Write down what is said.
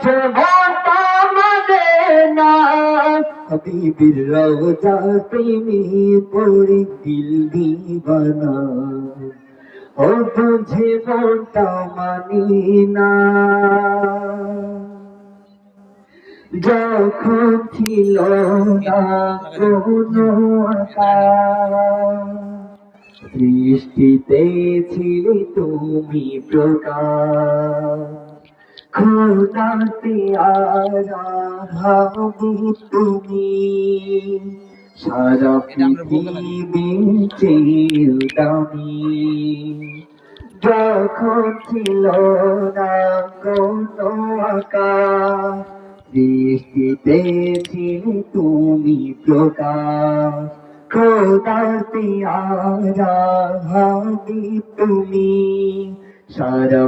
মনটা মানে না হাবিবির রওজা প্রেমে পড়ে দিল দিবানা ও বুঝে মনটা মানে না যখন ছিল না কোনো আকাশ সৃষ্টিতে ছিলে তুমি প্রকাশ খোদাতে আরাহাবি তুমি সারা পৃথিবী চেয়ে দামি যখন ছিল না কোনো আকাশ সৃষ্টিতে ছিলে তুমি প্রকাশ খোদাতে আরাহাবি তুমি সারা